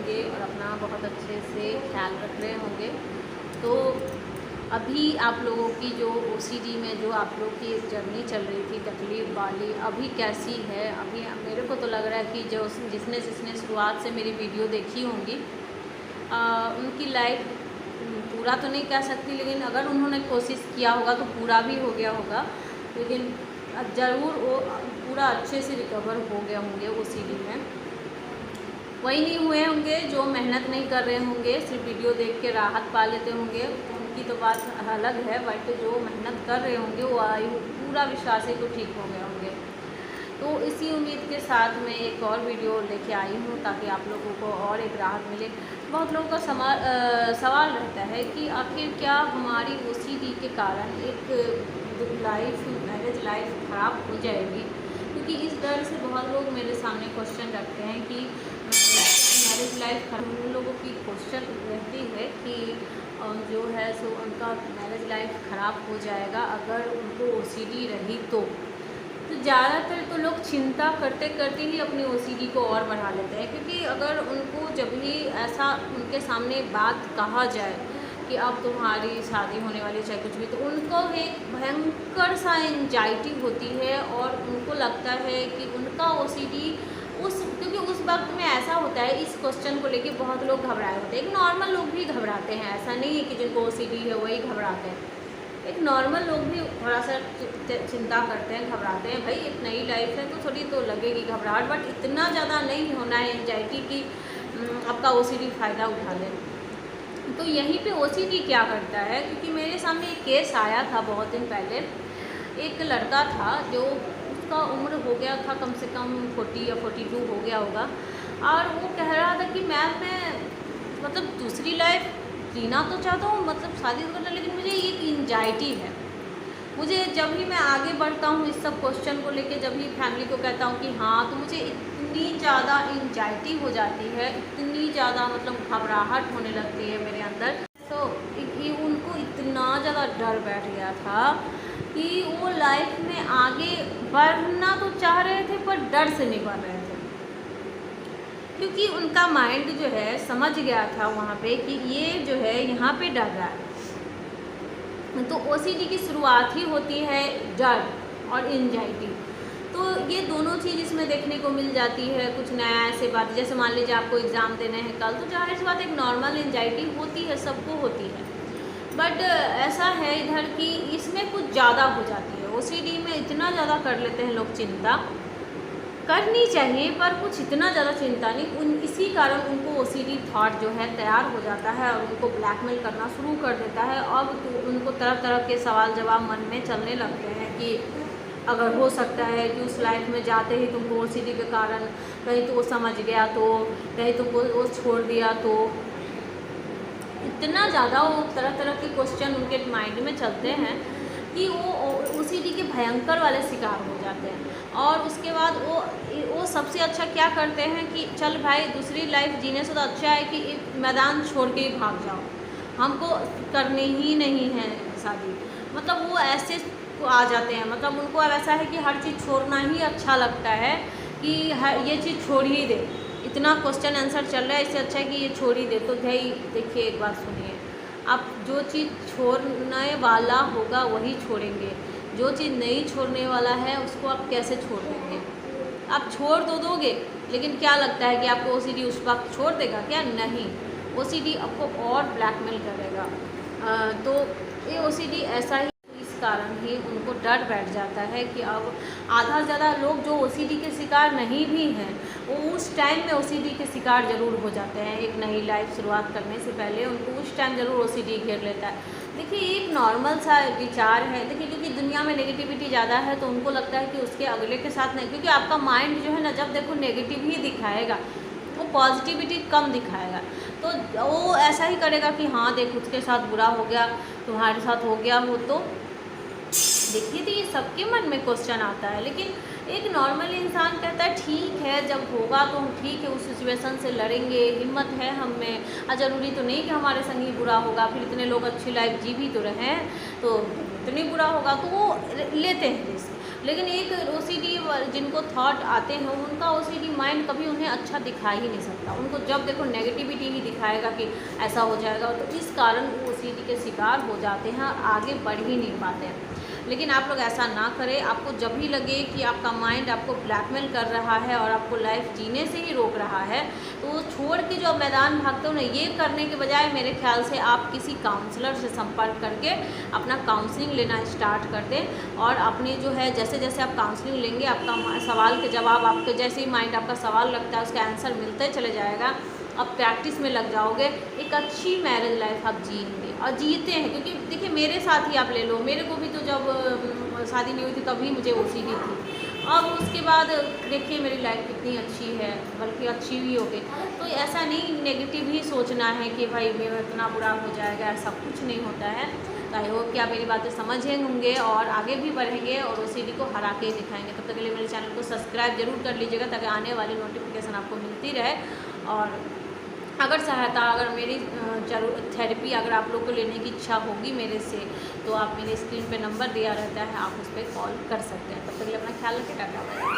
होंगे और अपना बहुत अच्छे से ख्याल रख रहे होंगे। तो अभी आप लोगों की जो ओसीडी में जो आप लोग की जर्नी चल रही थी तकलीफ़ वाली, अभी कैसी है? अभी मेरे को तो लग रहा है कि जो जिसने जिसने शुरुआत से मेरी वीडियो देखी होंगी उनकी लाइफ पूरा तो नहीं कह सकती, लेकिन अगर उन्होंने कोशिश किया होगा तो पूरा भी हो गया होगा। लेकिन ज़रूर वो पूरा अच्छे से रिकवर हो गए होंगे ओसीडी में। वही नहीं हुए होंगे जो मेहनत नहीं कर रहे होंगे, सिर्फ वीडियो देख के राहत पा लेते होंगे, उनकी तो बात अलग है। बट जो मेहनत कर रहे होंगे वो पूरा विश्वास है तो ठीक हो गए होंगे। तो इसी उम्मीद के साथ मैं एक और वीडियो लेके आई हूँ ताकि आप लोगों को और एक राहत मिले। बहुत लोगों का सवाल रहता है कि आखिर क्या हमारी ओसीडी के कारण एक मैरिज लाइफ ख़राब हो जाएगी? क्योंकि इस डर से बहुत लोग मेरे सामने क्वेश्चन रखते हैं कि मैरिज लाइफ खराब, उन लोगों की क्वेश्चन रहती है कि जो है सो उनका मैरिज लाइफ ख़राब हो जाएगा अगर उनको ओसीडी रही तो ज़्यादातर तो लोग चिंता करते करते ही अपनी ओसीडी को और बढ़ा लेते हैं। क्योंकि अगर उनको जब भी ऐसा उनके सामने बात कहा जाए कि अब तुम्हारी शादी होने वाली चाहे कुछ भी, तो उनको एक भयंकर सा एंजाइटी होती है और उनको लगता है कि उनका ओसीडी क्योंकि उस वक्त में ऐसा होता है, इस क्वेश्चन को लेके बहुत लोग घबराए होते हैं। एक नॉर्मल लोग भी घबराते हैं, ऐसा नहीं है कि जिनको ओसीडी है वही घबराते हैं। एक नॉर्मल लोग भी थोड़ा सा चिंता करते हैं, घबराते हैं। भाई एक नई लाइफ है तो थोड़ी तो लगेगी घबराहट, बट इतना ज़्यादा नहीं होना है एंजाइटी कि आपका ओसीडी फ़ायदा उठा ले। तो यहीं पे ओसीडी क्या करता है, क्योंकि मेरे सामने एक केस आया था बहुत दिन पहले। एक लड़का था जो उसका उम्र हो गया था कम से कम 40 या 42 हो गया होगा, और वो कह रहा था कि मैम मैं मतलब दूसरी लाइफ जीना तो चाहता हूँ, मतलब शादी तो करना, लेकिन मुझे एक एंजाइटी है। मुझे जब भी मैं आगे बढ़ता हूँ इस सब क्वेश्चन को लेके, जब भी फैमिली को कहता हूँ कि हाँ, तो मुझे इतनी ज़्यादा एंजाइटी हो जाती है, इतनी ज़्यादा मतलब घबराहट होने लगती है मेरे अंदर। तो उनको इतना ज़्यादा डर बैठ गया था कि वो लाइफ में आगे बढ़ना तो चाह रहे थे पर डर से नहीं बढ़ रहे थे। क्योंकि उनका माइंड जो है समझ गया था वहाँ पे कि ये जो है यहाँ पे डर रहा है। तो ओसीडी की शुरुआत ही होती है डर और एंजाइटी। तो ये दोनों चीज़ इसमें देखने को मिल जाती है। कुछ नया ऐसे बात, जैसे मान लीजिए आपको एग्ज़ाम देने हैं कल, तो जाहिर सी बात एक नॉर्मल एंजाइटी होती है, सबको होती है। बट ऐसा है इधर कि इसमें कुछ ज़्यादा हो जाती है। ओसीडी में इतना ज़्यादा कर लेते हैं लोग, चिंता करनी चाहिए पर कुछ इतना ज़्यादा चिंता नहीं। इसी कारण उनको ओसीडी थॉट जो है तैयार हो जाता है और उनको ब्लैकमेल करना शुरू कर देता है। अब तो उनको तरह तरह के सवाल जवाब मन में चलने लगते हैं कि अगर हो सकता है कि उस लाइफ में जाते ही तुमको ओसीडी के कारण कहीं तो वो समझ गया, तो कहीं तुमको वो छोड़ दिया, तो इतना ज़्यादा वो तरह तरह के क्वेश्चन उनके माइंड में चलते हैं कि वो ओसीडी के भयंकर वाले शिकार हो जाते हैं। और उसके बाद वो सबसे अच्छा क्या करते हैं कि चल भाई दूसरी लाइफ जीने से तो अच्छा है कि मैदान छोड़ के ही भाग जाओ, हमको करनी ही नहीं है शादी। मतलब वो ऐसे आ जाते हैं, मतलब उनको अब ऐसा है कि हर चीज़ छोड़ना ही अच्छा लगता है कि ये चीज़ छोड़ ही दे। इतना क्वेश्चन आंसर चल रहा है, इससे अच्छा है कि ये छोड़ ही दे। तो भाई देखिए, एक बात सुनिए, आप जो चीज़ छोड़ने वाला होगा वही छोड़ेंगे, जो चीज़ नहीं छोड़ने वाला है उसको आप कैसे छोड़ देंगे? आप छोड़ तो दोगे, लेकिन क्या लगता है कि आपको ओसीडी उस वक्त छोड़ देगा क्या? नहीं, ओसीडी आपको और ब्लैकमेल करेगा। तो ये ओसीडी ऐसा ही, इस कारण ही उनको डर बैठ जाता है कि अब आधा ज़्यादा लोग जो ओसीडी के शिकार नहीं भी हैं, वो उस टाइम में ओसीडी के शिकार ज़रूर हो जाते हैं। एक नई लाइफ शुरुआत करने से पहले उनको उस टाइम ज़रूर ओसीडी घेर लेता है। देखिए, एक नॉर्मल सा विचार है। देखिए, क्योंकि दुनिया में नेगेटिविटी ज़्यादा है तो उनको लगता है कि उसके अगले के साथ नहीं, क्योंकि आपका माइंड जो है ना, जब देखो नेगेटिव ही दिखाएगा, वो पॉजिटिविटी कम दिखाएगा। तो वो ऐसा ही करेगा कि हाँ देखो उसके साथ बुरा हो गया, तुम्हारे साथ हो गया हो। तो देखिए, तो ये सबके मन में क्वेश्चन आता है, लेकिन एक नॉर्मल इंसान कहता है ठीक है, जब होगा तो हम ठीक है उस सिचुएशन से लड़ेंगे, हिम्मत है हम में। ज़रूरी तो नहीं कि हमारे संग ही बुरा होगा, फिर इतने लोग अच्छी लाइफ जी भी तो रहे हैं, तो इतनी बुरा होगा तो वो लेते हैं रिस्क। लेकिन एक ओसीडी जिनको थॉट आते हैं उनका ओसीडी माइंड कभी उन्हें अच्छा दिखा ही नहीं सकता। उनको जब देखो नेगेटिविटी ही दिखाएगा कि ऐसा हो जाएगा, तो इस कारण वो ओसीडी के शिकार हो जाते हैं और आगे बढ़ ही नहीं पाते हैं। लेकिन आप लोग ऐसा ना करें। आपको जब भी लगे कि आपका माइंड आपको ब्लैकमेल कर रहा है और आपको लाइफ जीने से ही रोक रहा है, तो वो छोड़ के जो मैदान भागते हो ना, ये करने के बजाय मेरे ख्याल से आप किसी काउंसलर से संपर्क करके अपना काउंसलिंग लेना स्टार्ट कर दें। और अपने जो है जैसे जैसे आप काउंसलिंग लेंगे, आपका सवाल के जवाब, आपके जैसे ही माइंड आपका सवाल लगता है उसका आंसर मिलते चले जाएगा। अब प्रैक्टिस में लग जाओगे, एक अच्छी मैरिज लाइफ आप जिएंगे और जीते हैं। क्योंकि देखिए मेरे साथ ही आप ले लो, मेरे को भी तो जब शादी नहीं हुई थी तभी मुझे ओसीडी थी। अब उसके बाद देखिए मेरी लाइफ कितनी अच्छी है, बल्कि अच्छी भी हो गई। तो ऐसा नहीं नेगेटिव ही सोचना है कि भाई मेरा इतना बुरा हो जाएगा, ऐसा कुछ नहीं होता है। आई होप कि आप मेरी बातें समझे होंगे और आगे भी बढ़ेंगे और ओसीडी को हरा के ही दिखाएंगे। तब तक के लिए मेरे चैनल को सब्सक्राइब जरूर कर लीजिएगा ताकि आने वाली नोटिफिकेशन आपको मिलती रहे। और अगर सहायता, अगर मेरी थेरेपी अगर आप लोग को लेने की इच्छा होगी मेरे से, तो आप मेरे स्क्रीन पे नंबर दिया रहता है, आप उस पर कॉल कर सकते हैं। तब तक के लिए अपना ख्याल रखें। टाटा।